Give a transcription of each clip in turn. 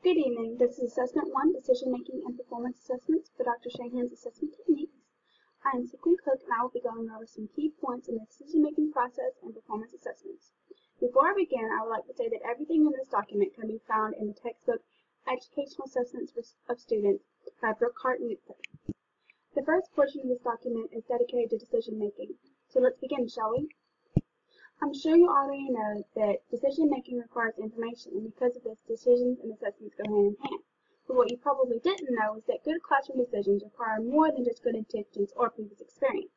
Good evening. This is Assessment 1, Decision Making and Performance Assessments for Dr. Shahan's Assessment Techniques. I am Sequin Cook and I will be going over some key points in the decision making process and performance assessments. Before I begin, I would like to say that everything in this document can be found in the textbook Educational Assessments of Students by Brookhart and Newton. The first portion of this document is dedicated to decision making. So let's begin, shall we? I'm sure you already know that decision making requires information, and because of this, decisions and assessments go hand in hand. But what you probably didn't know is that good classroom decisions require more than just good intentions or previous experience.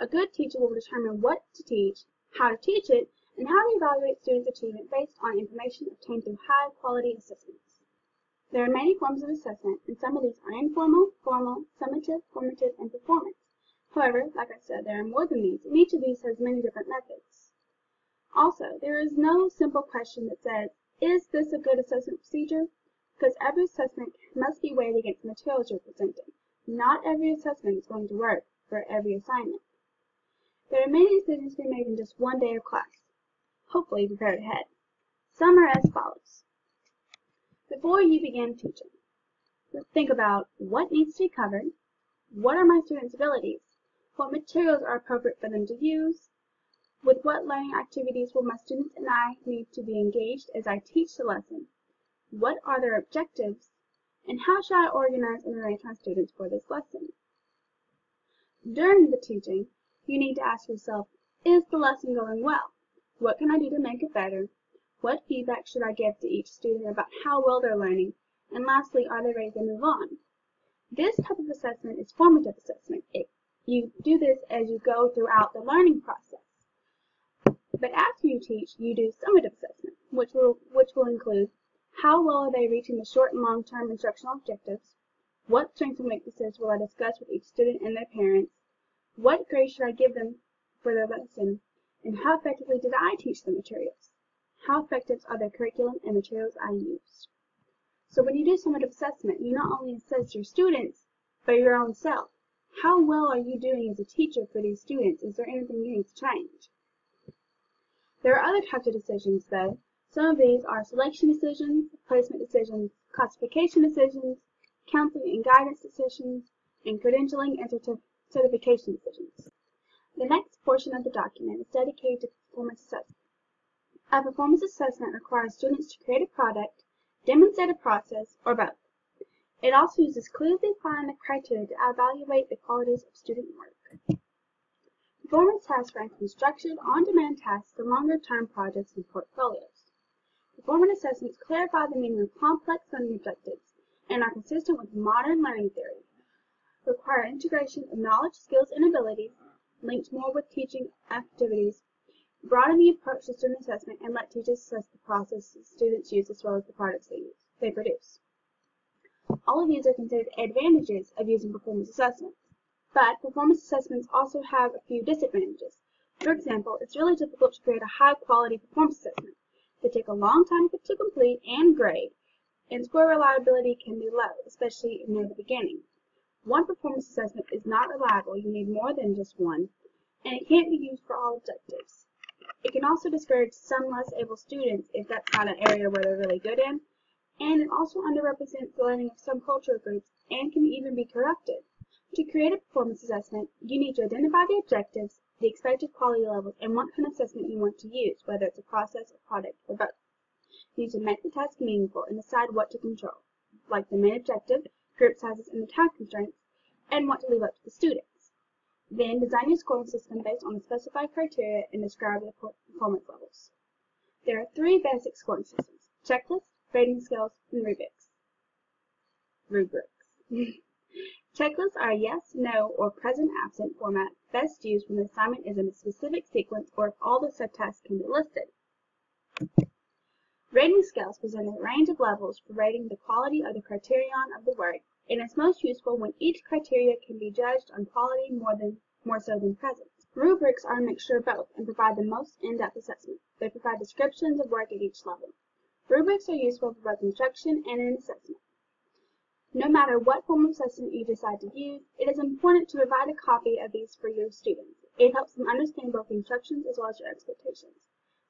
A good teacher will determine what to teach, how to teach it, and how to evaluate students' achievement based on information obtained through high-quality assessments. There are many forms of assessment, and some of these are informal, formal, summative, formative, and performance. However, like I said, there are more than these, and each of these has many different methods. Also, there is no simple question that says, is this a good assessment procedure? Because every assessment must be weighed against the materials you're presenting. Not every assessment is going to work for every assignment. There are many decisions to be made in just one day of class. Hopefully prepared ahead. Some are as follows. Before you begin teaching, think about what needs to be covered, what are my students' abilities, what materials are appropriate for them to use, with what learning activities will my students and I need to be engaged as I teach the lesson? What are their objectives? And how shall I organize and arrange my students for this lesson? During the teaching, you need to ask yourself, is the lesson going well? What can I do to make it better? What feedback should I give to each student about how well they're learning? And lastly, are they ready to move on? This type of assessment is formative assessment. You do this as you go throughout the learning process. But after you teach, you do summative assessment, which will include how well are they reaching the short and long-term instructional objectives, what strengths and weaknesses will I discuss with each student and their parents, what grade should I give them for their lesson, and how effectively did I teach the materials? How effective are the curriculum and materials I used? So when you do summative assessment, you not only assess your students, but your own self. How well are you doing as a teacher for these students? Is there anything you need to change? There are other types of decisions, though. Some of these are selection decisions, placement decisions, classification decisions, counseling and guidance decisions, and credentialing and certification decisions. The next portion of the document is dedicated to performance assessment. A performance assessment requires students to create a product, demonstrate a process, or both. It also uses clearly defined criteria to evaluate the qualities of student work. Performance tasks range from structured, on-demand tasks to longer-term projects and portfolios. Performance assessments clarify the meaning of complex learning objectives and are consistent with modern learning theory, require integration of knowledge, skills, and abilities, linked more with teaching activities, broaden the approach to student assessment, and let teachers assess the processes students use as well as the products they produce. All of these are considered advantages of using performance assessments. But performance assessments also have a few disadvantages. For example, it's really difficult to create a high-quality performance assessment. They take a long time to complete and grade, and score reliability can be low, especially near the beginning. One performance assessment is not reliable. You need more than just one, and it can't be used for all objectives. It can also discourage some less able students if that's not an area where they're really good in, and it also underrepresents the learning of some cultural groups and can even be corrupted. To create a performance assessment, you need to identify the objectives, the expected quality levels, and what kind of assessment you want to use, whether it's a process, a product, or both. You need to make the task meaningful and decide what to control, like the main objective, group sizes, and the time constraints, and what to leave up to the students. Then design your scoring system based on the specified criteria and describe the performance levels. There are three basic scoring systems: checklists, rating scales, and rubrics. Checklists are a yes, no, or present absent format best used when the assignment is in a specific sequence or if all the subtasks can be listed. Rating scales present a range of levels for rating the quality of the criterion of the work, and is most useful when each criteria can be judged on quality more so than presence. Rubrics are a mixture of both and provide the most in-depth assessment. They provide descriptions of work at each level. Rubrics are useful for both instruction and in assessment. No matter what form of assessment you decide to use, it is important to provide a copy of these for your students. It helps them understand both the instructions as well as your expectations.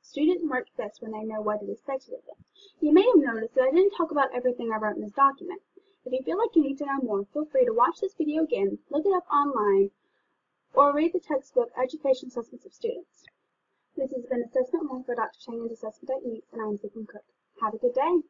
Students work best when they know what is expected of them. You may have noticed that I didn't talk about everything I wrote in this document. If you feel like you need to know more, feel free to watch this video again, look it up online, or read the textbook Education Assessments of Students. This has been Assessment 1 for Dr. Chang's Assessment Techniques, and I'm Cook. Have a good day.